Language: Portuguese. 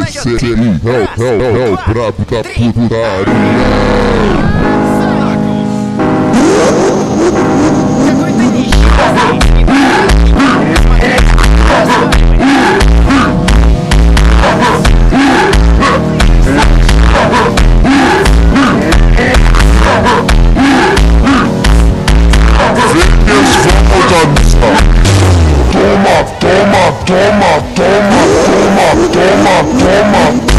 descer é o brabo da putaria. Toma, toma, toma, toma, toma, toma, toma.